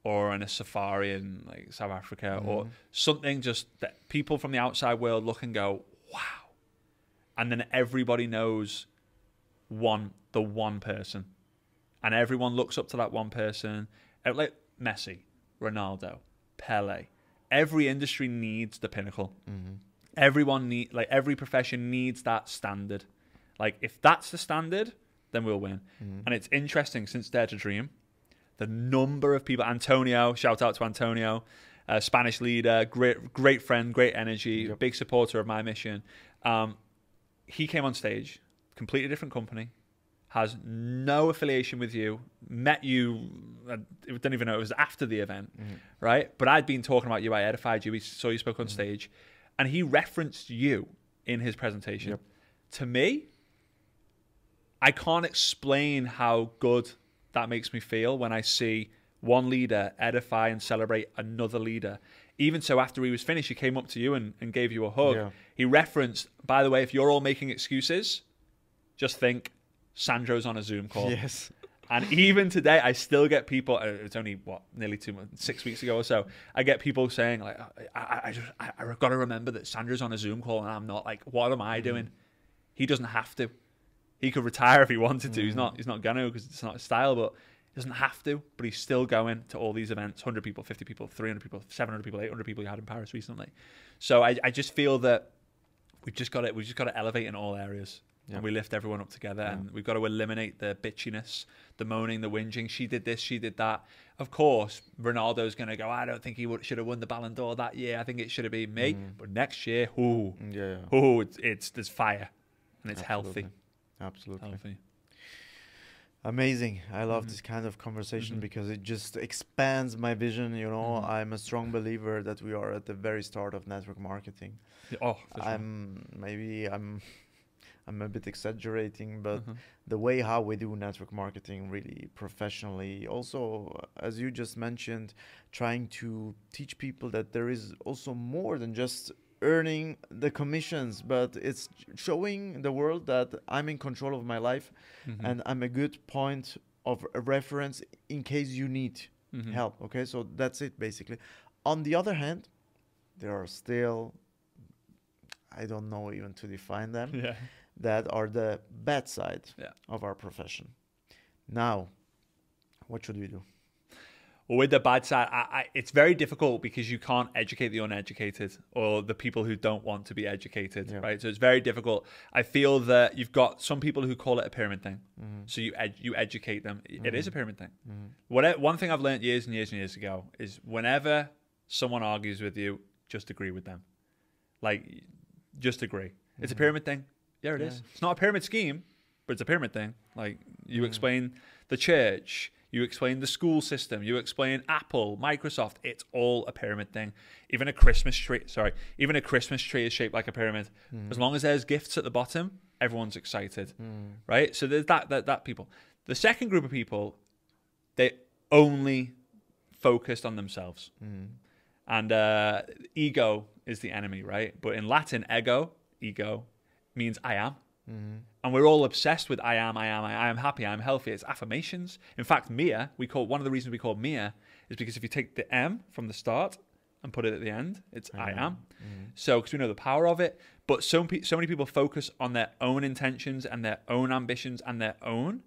or in a safari in like South Africa or something just that people from the outside world look and go, wow. And then everybody knows the one person. And everyone looks up to that one person, like Messi, Ronaldo, Pele. Every industry needs the pinnacle. Every profession needs that standard. Like, if that's the standard, then we'll win. And it's interesting, since Dare to Dream, the number of people, Antonio, shout out to Antonio, Spanish leader, great friend, great energy, big supporter of my mission. He came on stage, completely different company, has no affiliation with you, met you, I don't even know, it was after the event, right? But I'd been talking about you, I edified you, he saw you spoke on stage, and he referenced you in his presentation. To me, I can't explain how good that makes me feel when I see one leader edify and celebrate another leader. Even so, after he was finished, he came up to you and gave you a hug. He referenced, by the way, if you're all making excuses, just think, Sandro's on a Zoom call. And even today, I still get people, it's only, nearly 6 weeks ago or so, I get people saying, like, I got to remember that Sandro's on a Zoom call and I'm not. Like, what am I doing? He doesn't have to. He could retire if he wanted to. He's not going to because it's not his style, but he doesn't have to. But he's still going to all these events, 100 people, 50 people, 300 people, 700 people, 800 people he had in Paris recently. So I just feel that we've just got to elevate in all areas. And we lift everyone up together, and we've got to eliminate the bitchiness, the moaning, the whinging. She did this, she did that. Of course, Ronaldo's going to go, I don't think he should have won the Ballon d'Or that year. I think it should have been me. But next year, there's fire, and it's healthy. Absolutely. Healthy. Amazing. I love this kind of conversation because it just expands my vision. You know, I'm a strong believer that we are at the very start of network marketing. Oh, for sure. I'm a bit exaggerating, but the way how we do network marketing really professionally, also, as you just mentioned, trying to teach people that there is also more than just earning the commissions, but it's showing the world that I'm in control of my life and I'm a good point of a reference in case you need help. Okay, so that's it basically. On the other hand, there are still, I don't know even to define them, that are the bad side of our profession. Now, what should we do? Well, with the bad side, it's very difficult because you can't educate the uneducated or the people who don't want to be educated, right? So it's very difficult. I feel that you've got some people who call it a pyramid thing. So you educate them. It is a pyramid thing. One thing I've learned years and years and years ago is whenever someone argues with you, just agree with them. Like, just agree. It's a pyramid thing. Yeah, it is. It's not a pyramid scheme, but it's a pyramid thing. Like, you explain the church, you explain the school system, you explain Apple, Microsoft. It's all a pyramid thing. Even a Christmas tree is shaped like a pyramid. As long as there's gifts at the bottom, everyone's excited, right? So there's that people. The second group of people, they only focused on themselves. And ego is the enemy, right? But in Latin, ego, means I am. And we're all obsessed with I am happy, I'm healthy. It's affirmations. In fact, Mia, one of the reasons we call Mia is because if you take the M from the start and put it at the end, it's I am. So, because we know the power of it. But so many people focus on their own intentions and their own ambitions and their own,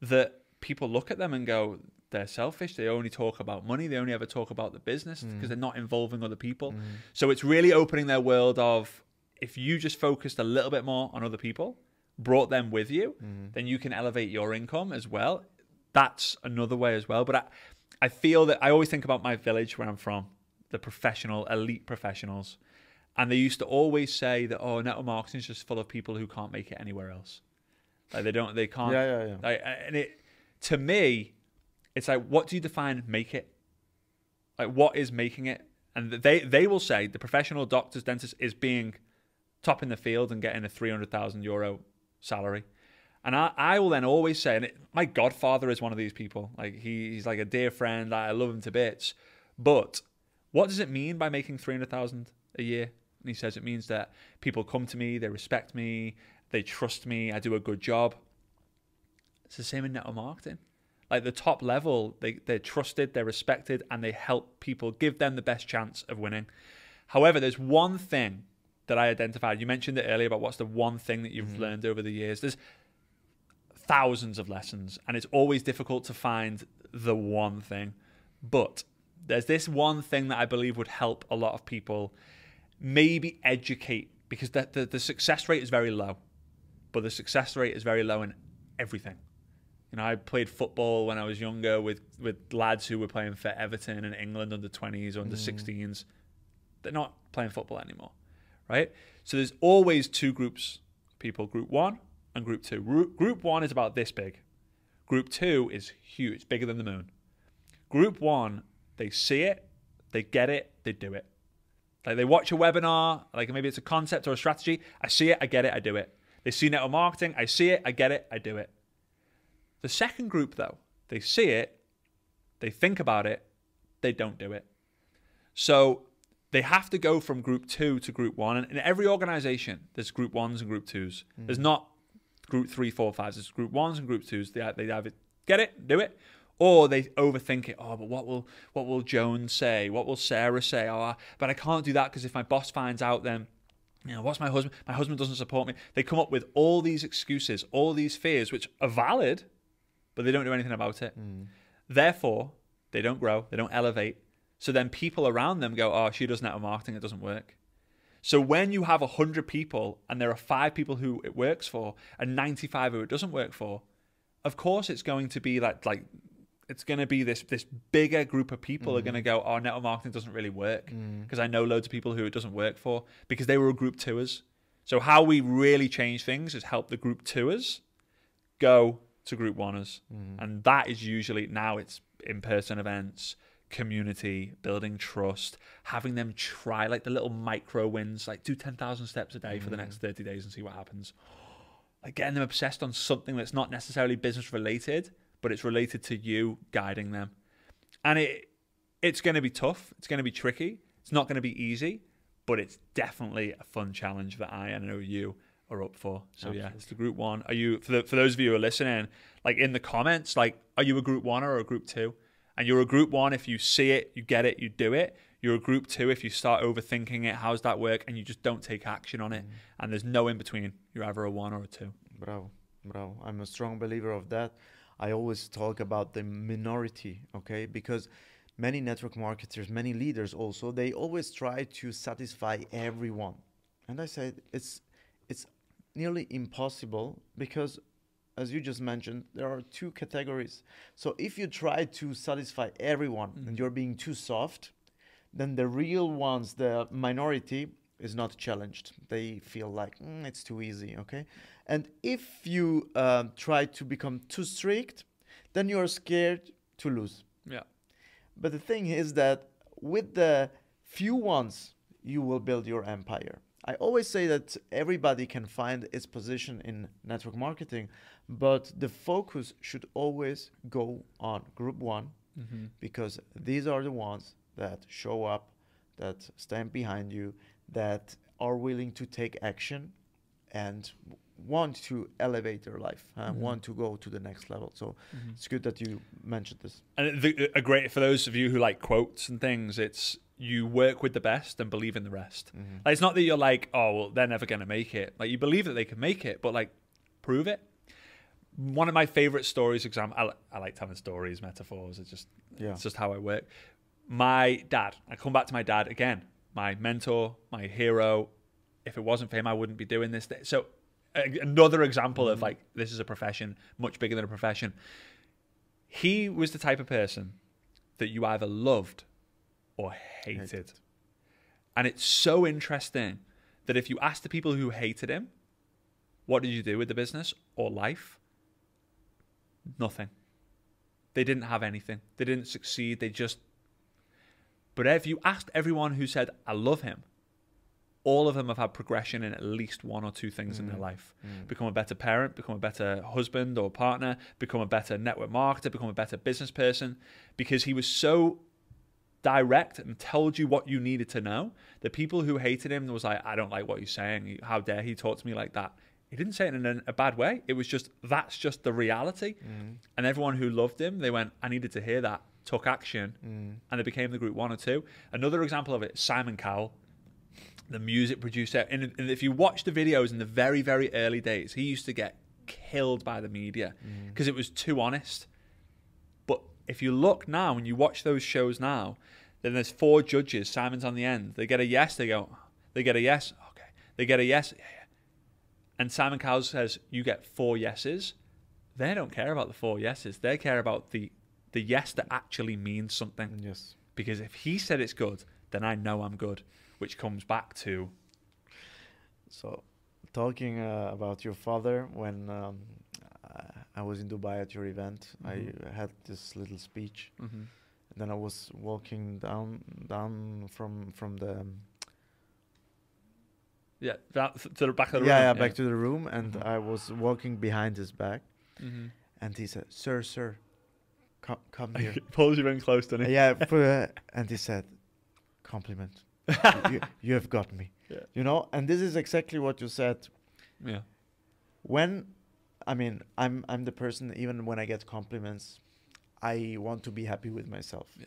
that people look at them and go, they're selfish. They only talk about money. They only ever talk about the business because they're not involving other people. So it's really opening their world of, if you just focused a little bit more on other people, brought them with you, then you can elevate your income as well. That's another way as well. But I feel that I always think about my village where I'm from, the elite professionals. And they used to always say that, oh, network marketing is just full of people who can't make it anywhere else. Like they can't. Like, and to me, it's like, what do you define make it? Like, what is making it? And they will say the professional doctors, dentists is being top in the field and getting a €300,000 salary. And I will then always say, and my godfather is one of these people. Like, he's like a dear friend. I love him to bits. But what does it mean by making 300,000 a year? And he says it means that people come to me, they respect me, they trust me, I do a good job. It's the same in network marketing. Like, the top level, they're trusted, they're respected, and they help people, give them the best chance of winning. However, there's one thing that I identified. You mentioned it earlier about what's the one thing that you've learned over the years. There's thousands of lessons, and it's always difficult to find the one thing. But there's this one thing that I believe would help a lot of people maybe educate, because the success rate is very low. But the success rate is very low in everything. You know, I played football when I was younger with lads who were playing for Everton and England under 20s or under 16s. They're not playing football anymore. Right? So there's always two groups of people, group one and group two. Group one is about this big. Group two is huge, bigger than the moon. Group one, they see it, they get it, they do it. Like, they watch a webinar, like maybe it's a concept or a strategy. I see it, I get it, I do it. They see network marketing, I see it, I get it, I do it. The second group, though, they see it, they think about it, they don't do it. So they have to go from group two to group one. And in every organization, there's group ones and group twos. There's not group 3, 4, 5. There's group ones and group twos. They either get it, do it, or they overthink it. Oh, but what will Joan say? What will Sarah say? Oh, but I can't do that because if my boss finds out, then You know, what's my husband? My husband doesn't support me. They come up with all these excuses, all these fears, which are valid, but they don't do anything about it. Therefore, they don't grow, they don't elevate. So then people around them go, oh, she does network marketing, it doesn't work. So when you have 100 people and there are 5 people who it works for and 95 who it doesn't work for, of course it's going to be like it's going to be this bigger group of people are going to go, oh, network marketing doesn't really work, because I know loads of people who it doesn't work for because they were group 2ers. So how we really change things is help the group 2ers go to group 1ers. And that is usually, now it's in-person events, community, building trust, having them try like the little micro wins, like do 10,000 steps a day for the next 30 days and see what happens. Like getting them obsessed on something that's not necessarily business related, but it's related to you guiding them. And it's going to be tough. It's going to be tricky. It's not going to be easy, but it's definitely a fun challenge that I know you are up for. So yeah, it's the group 1. Are you, for those of you who are listening, like in the comments, like, are you a group 1 or a group 2? And you're a group 1 if you see it, you get it, you do it. You're a group 2 if you start overthinking it, how's that work, and you just don't take action on it. And there's no in between. You're either a 1 or a 2. Bravo. I'm a strong believer of that. I always talk about the minority, okay? Because many network marketers, many leaders also, they always try to satisfy everyone. And I said it's nearly impossible, because as you just mentioned, there are 2 categories. So if you try to satisfy everyone and you're being too soft, then the real ones, the minority, is not challenged. They feel like it's too easy, okay? And if you try to become too strict, then you're scared to lose. Yeah. But the thing is that with the few ones, you will build your empire. I always say that everybody can find its position in network marketing, but the focus should always go on group 1, because these are the ones that show up, that stand behind you, that are willing to take action and want to elevate their life, want to go to the next level. So it's good that you mentioned this. And a great, for those of you who like quotes and things, it's you work with the best and believe in the rest. Like, it's not that you're like, oh, well, they're never going to make it. Like, you believe that they can make it, but like, prove it. One of my favorite stories, I like telling stories, metaphors. It's just how I work. My dad, I come back to my dad again, my mentor, my hero. If it wasn't for him, I wouldn't be doing this. So another example of like, this is a profession, much bigger than a profession. He was the type of person that you either loved or hated. And it's so interesting that if you ask the people who hated him, what did you do with the business or life? Nothing. They didn't have anything. They didn't succeed. But if you asked everyone who said, I love him, all of them have had progression in at least 1 or 2 things in their life. Become a better parent, become a better husband or partner, become a better network marketer, become a better business person, because he was so direct and told you what you needed to know. The people who hated him was like, I don't like what you're saying. How dare he talk to me like that? He didn't say it in a bad way. It was just, that's just the reality. And everyone who loved him, they went, I needed to hear that, took action, and they became the group 1 or 2. Another example of it, Simon Cowell, the music producer. And if you watch the videos in the very, very early days, he used to get killed by the media because it was too honest. But if you look now and you watch those shows now, then there's 4 judges. Simon's on the end. They get a yes. They go, they get a yes. Okay. They get a yes. Yeah. And Simon Cowell says, you get 4 yeses. They don't care about the 4 yeses. They care about the yes that actually means something. Yes. Because if he said it's good, then I know I'm good, which comes back to... So, talking about your father, when I was in Dubai at your event, I had this little speech. And then I was walking down from the... Yeah, to the back of the room. Yeah, back to the room, and I was walking behind his back, and he said, Sir, come here. He pulls you in close, doesn't he? Yeah, and he said, compliment. you have got me. Yeah. You know, and this is exactly what you said. Yeah. I'm the person, even when I get compliments, I want to be happy with myself. Yeah.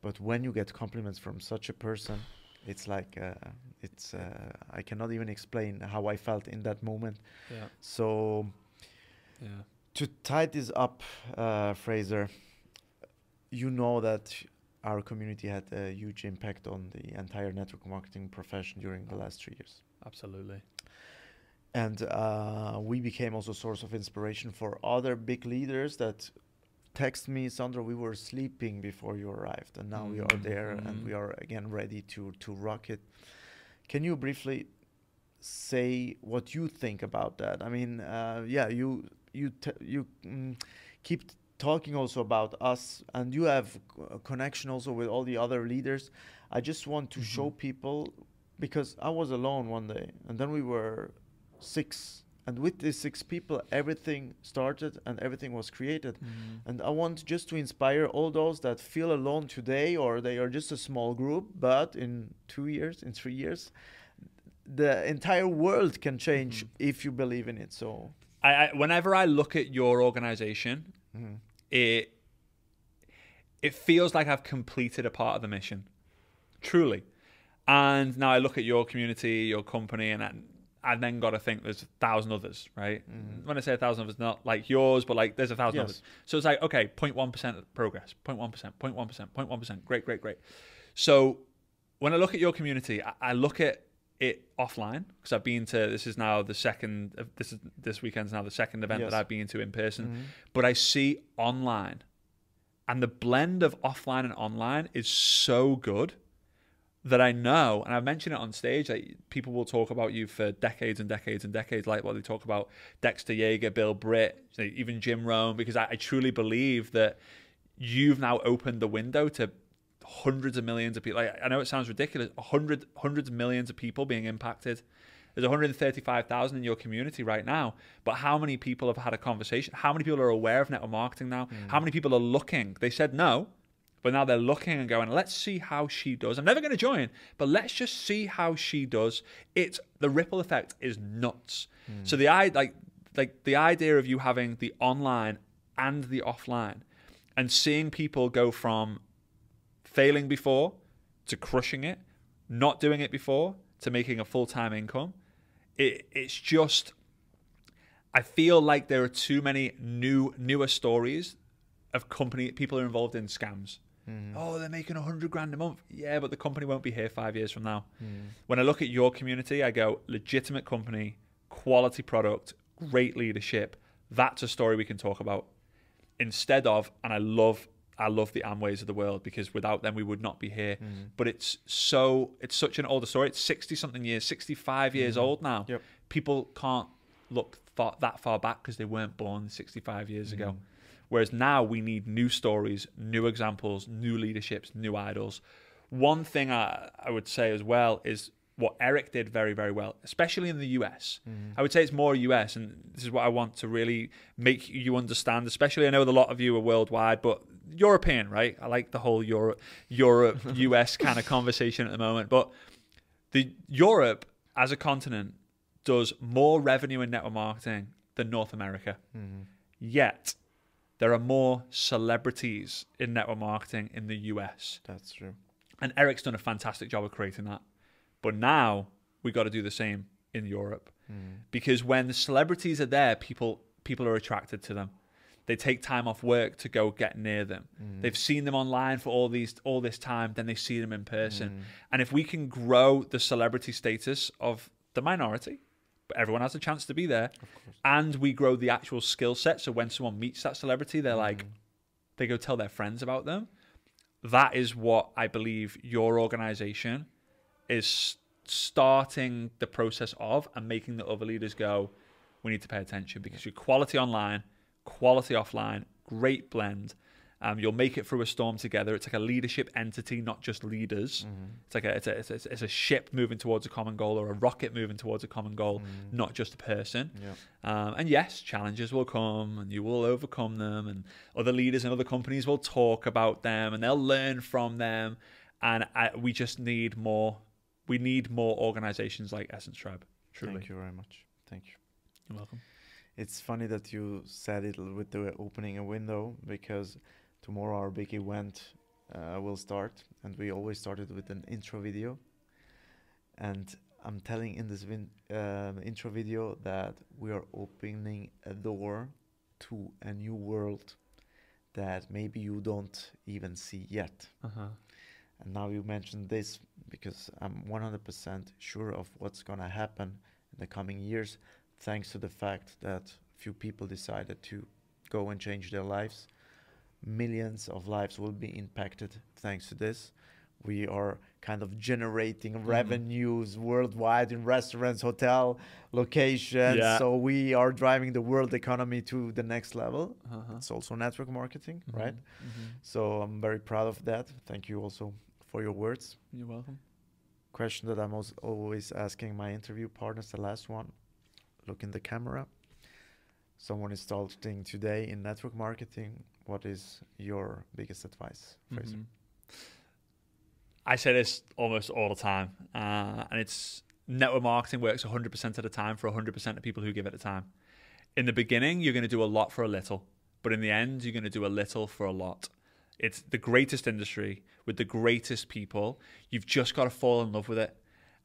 But when you get compliments from such a person, it's like I cannot even explain how I felt in that moment. Yeah. So Yeah. to tie this up, Fraser, you know that our community had a huge impact on the entire network marketing profession during the last 3 years. Absolutely. And we became also a source of inspiration for other big leaders that text me, Sandro, we were sleeping before you arrived, and now we are there, and we are again ready to rock it. Can you briefly say what you think about that? I mean, yeah, you keep talking also about us, and you have a connection also with all the other leaders. I just want to show people, because I was alone one day, and then we were 6, and with these 6 people everything started and everything was created. And I want just to inspire all those that feel alone today, or they are just a small group, but in 2 years, in 3 years, the entire world can change if you believe in it. So I whenever I look at your organization, it feels like I've completed a part of the mission, truly. And now I look at your community, your company, and I then got to think there's 1,000 others, right? When I say 1,000 others, not like yours, but like there's 1,000 others. So it's like, okay, 0.1% progress, 0.1%, 0.1%, 0.1%. Great. So when I look at your community, I look at it offline, because I've been to, this is now the second, this weekend's now the second event that I've been to in person, but I see online, and the blend of offline and online is so good that I know, and I've mentioned it on stage, like people will talk about you for decades and decades and decades, like what they talk about Dexter Yeager, Bill Britt, even Jim Rohn, because I truly believe that you've now opened the window to hundreds of millions of people. Like, I know it sounds ridiculous, hundreds of millions of people being impacted. There's 135,000 in your community right now, but how many people have had a conversation? How many people are aware of network marketing now? How many people are looking? They said no, but now they're looking and going, let's see how she does. I'm never going to join, but let's just see how she does. The ripple effect is nuts. So the idea of you having the online and the offline, and seeing people go from failing before to crushing it, not doing it before to making a full-time income, it's just, I feel like there are too many newer stories of people are involved in scams. Oh, they're making 100 grand a month. Yeah, but the company won't be here 5 years from now. When I look at your community, I go, legitimate company, quality product, great leadership. That's a story we can talk about. Instead of, and I love the Amways of the world, because without them we would not be here. But it's such an older story. It's 60-something years, 65 years old now. Yep. People can't look that far back because they weren't born 65 years ago. Whereas now we need new stories, new examples, new leaderships, new idols. One thing I would say as well is what Eric did very, very well, especially in the US. I would say it's more US, and this is what I want to really make you understand, especially I know that a lot of you are worldwide, but European, right? I like the whole Europe, US kind of conversation at the moment. But the Europe as a continent does more revenue in network marketing than North America. Yet there are more celebrities in network marketing in the US. that's true. And Eric's done a fantastic job of creating that. But now we got to do the same in Europe, because when the celebrities are there, people are attracted to them. They take time off work to go get near them. They've seen them online for all this time, then they see them in person. And if we can grow the celebrity status of the minority, but everyone has a chance to be there, and we grow the actual skill set, so when someone meets that celebrity, they're like, they go tell their friends about them. That is what I believe your organization is starting the process of, and making the other leaders go, we need to pay attention, because you're quality online, quality offline, great blend. You'll make it through a storm together. It's like a leadership entity, not just leaders. It's like it's a ship moving towards a common goal, or a rocket moving towards a common goal, not just a person. And yes, challenges will come, and you will overcome them, and other leaders and other companies will talk about them, and they'll learn from them. And we just need more. We need more organizations like Essence Tribe. Truly. Thank you very much. Thank you. You're welcome. It's funny that you said it with the opening a window, because tomorrow our big event will start, and we always started with an intro video. And I'm telling in this intro video that we are opening a door to a new world that maybe you don't even see yet. And now you mentioned this because I'm 100% sure of what's going to happen in the coming years, thanks to the fact that few people decided to go and change their lives. Millions of lives will be impacted thanks to this. We are kind of generating revenues worldwide in restaurants, hotel locations. Yeah. So we are driving the world economy to the next level. It's also network marketing, right? So I'm very proud of that. Thank you also for your words. You're welcome. Question that I'm always asking my interview partners, the last one. Look in the camera. Someone is starting today in network marketing. What is your biggest advice, Frazer? I say this almost all the time, and it's network marketing works 100% of the time for 100% of people who give it the time. In the beginning, you're going to do a lot for a little, but in the end, you're going to do a little for a lot. It's the greatest industry with the greatest people. You've just got to fall in love with it.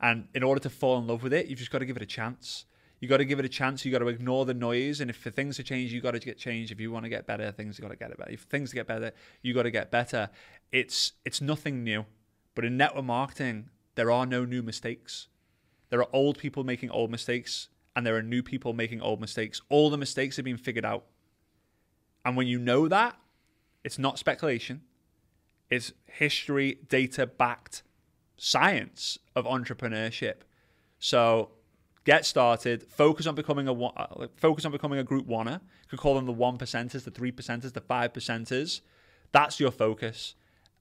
And in order to fall in love with it, you've just got to give it a chance. You got to give it a chance. You got to ignore the noise. And if for things to change, you got to get changed. If you want to get better, things you got to get better. If things to get better, you got to get better. It's nothing new. But in network marketing, there are no new mistakes. There are old people making old mistakes, and there are new people making old mistakes. All the mistakes have been figured out. And when you know that, it's not speculation. It's history, data-backed science of entrepreneurship. So get started. Focus on becoming a group oneer. You could call them the 1%ers, the 3%ers, the 5%ers. That's your focus.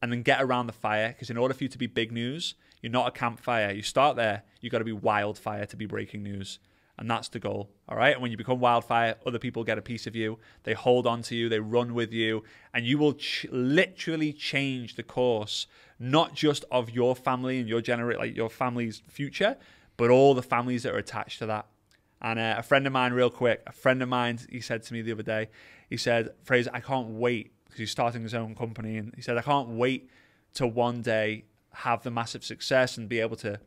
And then get around the fire, because in order for you to be big news, you're not a campfire. You start there. You got to be wildfire to be breaking news. And that's the goal. All right. And when you become wildfire, other people get a piece of you. They hold on to you. They run with you. And you will literally change the course, not just of your family and your family's future, but all the families that are attached to that. And a friend of mine, real quick, he said to me the other day, he said, Frazer, I can't wait, because he's starting his own company. And he said, I can't wait to one day have the massive success and be able to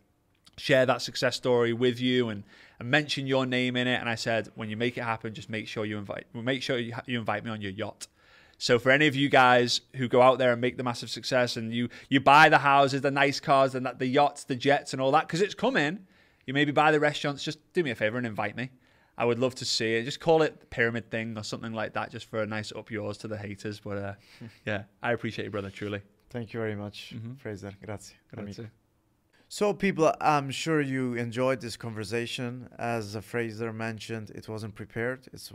share that success story with you and mention your name in it. And I said, when you make it happen, just make sure you invite me on your yacht. So for any of you guys who go out there and make the massive success, and you buy the houses, the nice cars, and the yachts, the jets and all that, because it's coming, you maybe buy the restaurants, just do me a favor and invite me. I would love to see it. Just call it the pyramid thing or something like that, just for a nice up yours to the haters. But yeah, I appreciate you, brother, truly. Thank you very much, Frazer. Grazie. Grazie. So people, I'm sure you enjoyed this conversation. As Frazer mentioned, it wasn't prepared. It's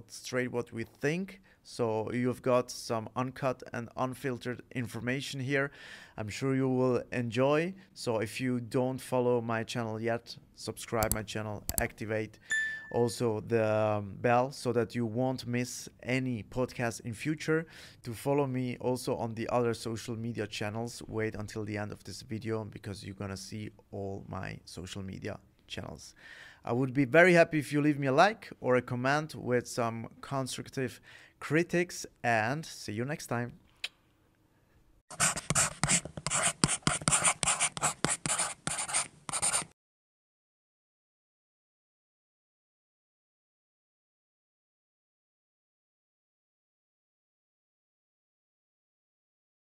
straight what we think. So you've got some uncut and unfiltered information here. I'm sure you will enjoy. So if you don't follow my channel yet, subscribe my channel, activate also the bell so that you won't miss any podcast in future. To follow me also on the other social media channels, wait until the end of this video, because you're gonna see all my social media channels. I would be very happy if you leave me a like or a comment with some constructive critics, and see you next time.